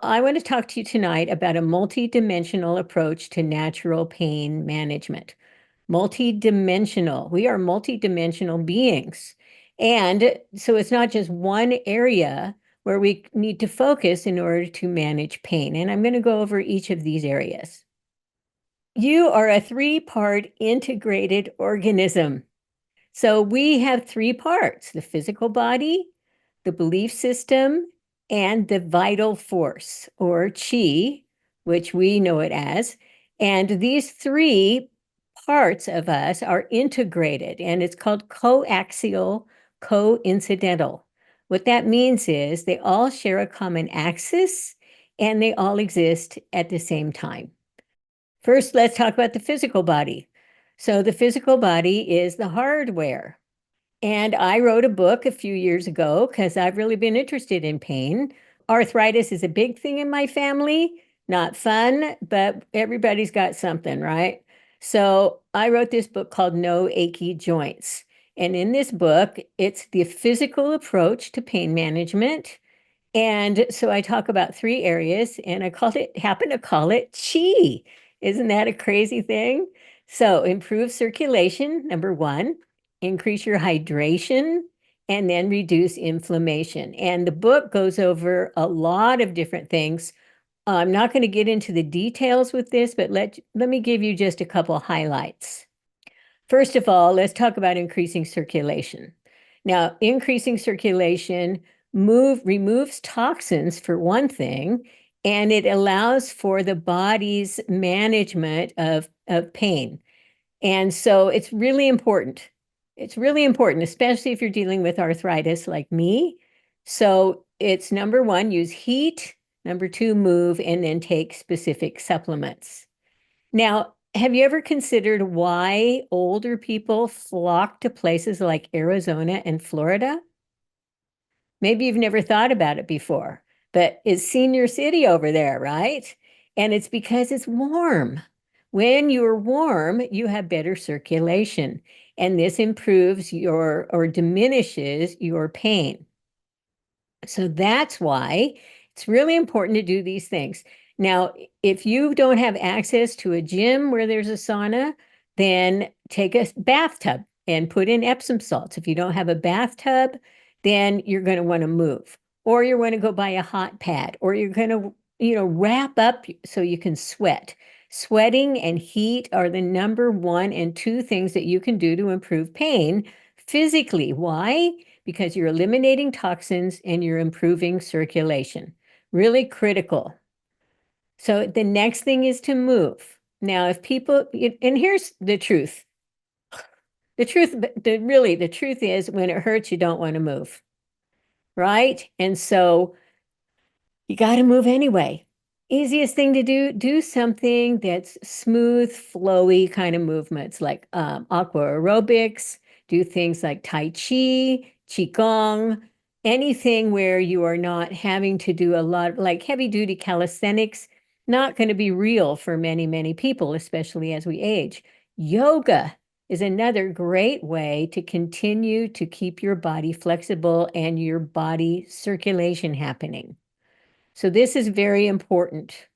I want to talk to you tonight about a multidimensional approach to natural pain management. Multidimensional. We are multidimensional beings. And so it's not just one area where we need to focus in order to manage pain. And I'm going to go over each of these areas. You are a three-part integrated organism. So we have three parts: the physical body, the belief system, and the vital force, or chi, which we know it as. And these three parts of us are integrated, and it's called coaxial, coincidental. What that means is they all share a common axis and they all exist at the same time. First, let's talk about the physical body. So the physical body is the hardware. And I wrote a book a few years ago because I've really been interested in pain. Arthritis is a big thing in my family. Not fun, but everybody's got something, right? So I wrote this book called No Achy Joints. And in this book, it's the physical approach to pain management. And so I talk about three areas, and happen to call it chi. Isn't that a crazy thing? So improve circulation, number one, increase your hydration, and then reduce inflammation. And the book goes over a lot of different things. I'm not going to get into the details with this, but let me give you just a couple highlights. First of all, let's talk about increasing circulation. Now, increasing circulation removes toxins for one thing, and it allows for the body's management of pain. And so it's really important. It's really important, especially if you're dealing with arthritis like me. So it's number one, use heat. Number two, move, and then take specific supplements. Now, have you ever considered why older people flock to places like Arizona and Florida? Maybe you've never thought about it before, but it's senior city over there, right? And it's because it's warm. When you're warm, you have better circulation, and this improves or diminishes your pain. So that's why it's really important to do these things. Now, if you don't have access to a gym where there's a sauna, then take a bathtub and put in Epsom salts. If you don't have a bathtub, then you're going to want to move, or you're going to go buy a hot pad, or you're going to, wrap up so you can sweat. Sweating and heat are the number one and two things that you can do to improve pain physically. Why? Because you're eliminating toxins and you're improving circulation. Really critical. So the next thing is to move. Now, if people, and here's the truth. The truth is when it hurts, you don't want to move, right? And so you got to move anyway. Easiest thing to do something that's smooth, flowy kind of movements like aqua aerobics, do things like Tai Chi, Qigong, anything where you are not having to do a lot, like heavy duty calisthenics, not going to be real for many, many people, especially as we age. Yoga is another great way to continue to keep your body flexible and your body circulation happening. So this is very important.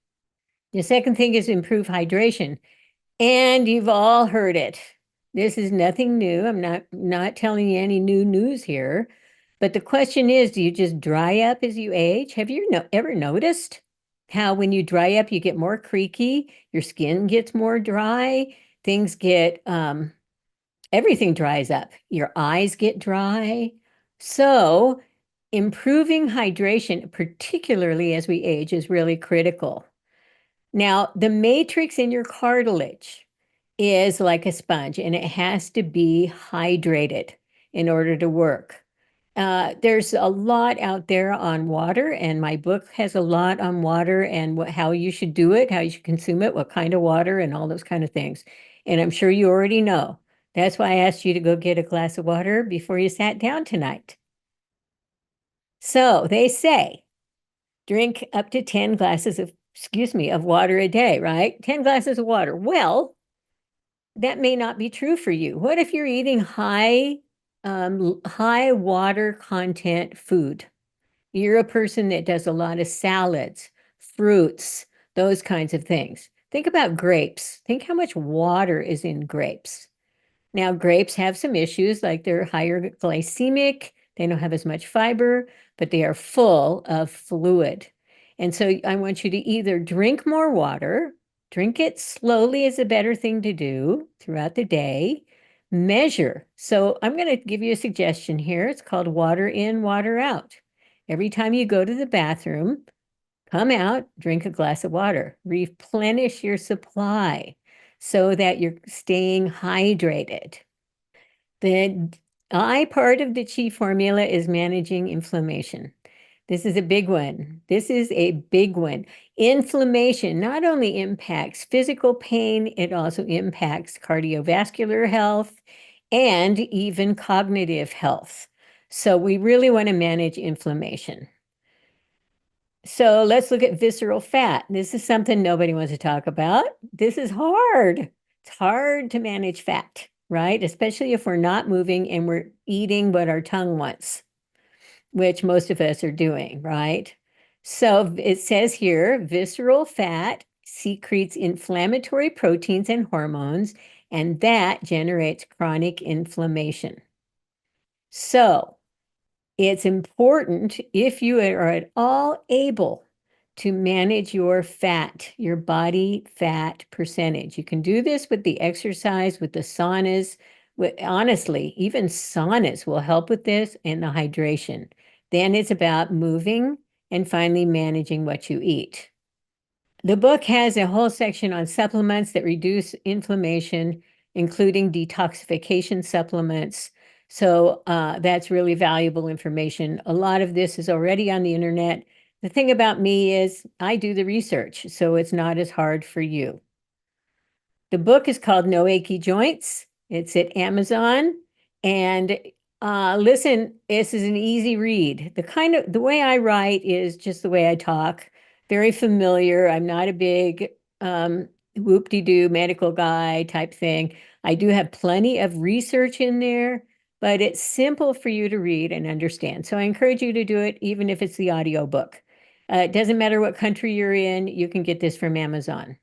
The second thing is improve hydration. And you've all heard it. This is nothing new. I'm not telling you any new news here. But the question is, do you just dry up as you age? Have you ever noticed how when you dry up, you get more creaky, your skin gets more dry, things get, everything dries up. Your eyes get dry. So improving hydration, particularly as we age, is really critical. Now, the matrix in your cartilage is like a sponge, and it has to be hydrated in order to work. There's a lot out there on water, and my book has a lot on water and how you should do it, how you should consume it, what kind of water, and all those kind of things. And I'm sure you already know. That's why I asked you to go get a glass of water before you sat down tonight. So they say, drink up to 10 glasses of water a day, right? 10 glasses of water. Well, that may not be true for you. What if you're eating high water content food? You're a person that does a lot of salads, fruits, those kinds of things. Think about grapes. Think how much water is in grapes. Now, grapes have some issues, like they're higher glycemic, they don't have as much fiber, but they are full of fluid. And so I want you to either drink more water, drink it slowly is a better thing to do throughout the day. Measure. So I'm going to give you a suggestion here. It's called water in, water out. Every time you go to the bathroom, come out, drink a glass of water, replenish your supply so that you're staying hydrated. The I part of the Chi formula is managing inflammation. This is a big one. This is a big one. Inflammation not only impacts physical pain, it also impacts cardiovascular health and even cognitive health. So we really want to manage inflammation. So let's look at visceral fat. This is something nobody wants to talk about. This is hard. It's hard to manage fat, right? Especially if we're not moving and we're eating what our tongue wants, which most of us are doing, right? So it says here, visceral fat secretes inflammatory proteins and hormones, and that generates chronic inflammation. So it's important if you are at all able to manage your fat, your body fat percentage. You can do this with the exercise, with the saunas. Honestly, even saunas will help with this and the hydration. Then it's about moving and finally managing what you eat. The book has a whole section on supplements that reduce inflammation, including detoxification supplements. So that's really valuable information. A lot of this is already on the internet. The thing about me is I do the research, so it's not as hard for you. The book is called No Achy Joints. It's at Amazon. And listen, this is an easy read. The way I write is just the way I talk, very familiar. I'm not a big whoop-de-doo medical guy type thing. I do have plenty of research in there, but it's simple for you to read and understand. So I encourage you to do it, even if it's the audio book. It doesn't matter what country you're in, you can get this from Amazon.